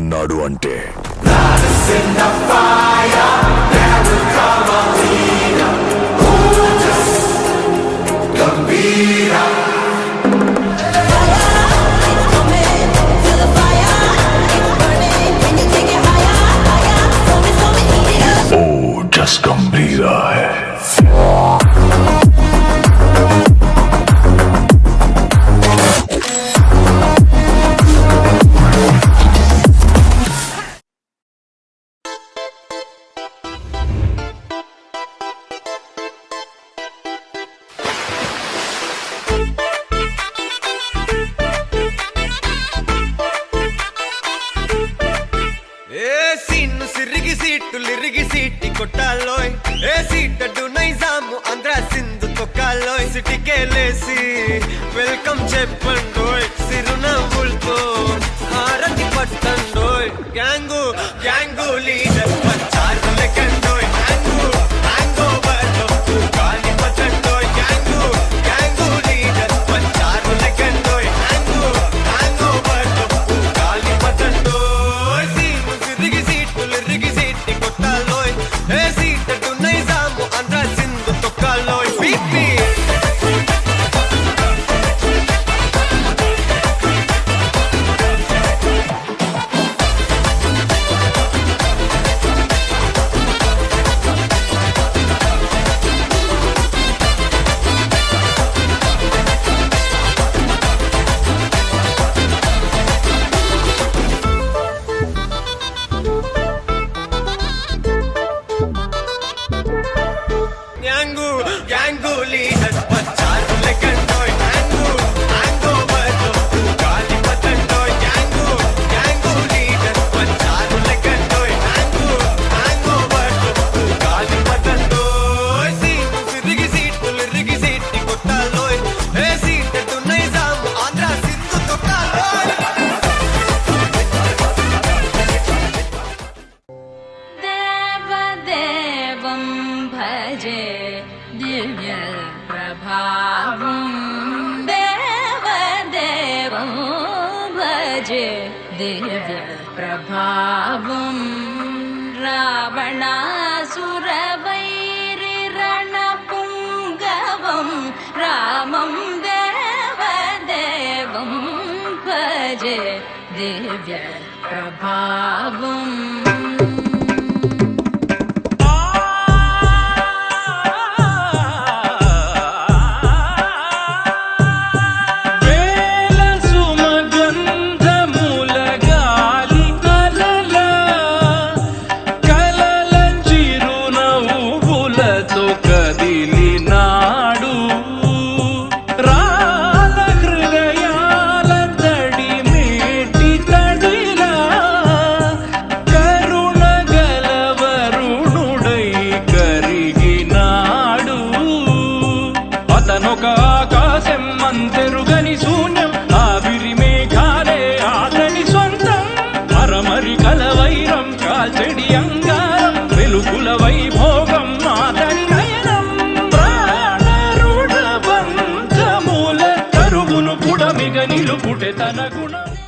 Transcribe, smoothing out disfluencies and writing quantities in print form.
వస్తున్నాడు అంటే जस्ट गंभीरा है लिरिगी सीटी कोटालोय ए सीटडू नैजाम आंध्र सिंधु तोकालोय सिटी केलेसी वेलकम చెప్పండోయ్ సిరునవ్వులతో హారతి పట్టండోయ్ గ్యాంగు గ్యాంగు లీడర్ పంచారు లెక్కండోయ్ గ్యాంగు గ్యాంగో బర్లో గాలి పట్టండోయ్ గ్యాంగు గ్యాంగు లీడర్ పంచారు లెక్కండోయ్ గ్యాంగు గ్యాంగో బర్లో గాలి పట్టండోయ్ సీము సిరిగి సీటు లిరిగి సీటి కొట్టాలోయ్ ఏ సీటడు నైజాము ఆంధ్ర సింధు తొక్కాలోయ్ పీపీ గ్యాంగు లీడర్ పంచారు లెక్కండోయ్ గ్యాంగు గ్యాంగో బర్లో గాలి పట్టండోయ్ గ్యాంగు గ్యాంగు లీడర్ పంచారు లెక్కండోయ్ గ్యాంగు గ్యాంగో బర్లో గాలి పట్టండోయ్ సీము సిరిగి సీటు లిరిగి సీటి కొట్టాలోయ్ ఏ సీటడు నైజాం ఆంధ్ర సింధు తొక్కాలోయ్ దేవదేవం భజే दिव्य प्रभावं देवदेवं भजे दिव्य प्रभावं रावणासुरवैरिरणपुङ्गवं रामं देवदेवं भजे दिव्य प्रभावम् ఆకాశం అంతెరుగని శూన్యం ఆవిరి మేఘాలే ఆతని సొంతం మరమరి కలవైరం కాల్చెడి అంగారం వెలుగుల వైభోగం ఆతని నయనం ప్రాణరుడ బంధముల కరువును పుడమిగ నిలుపుటె తన గుణం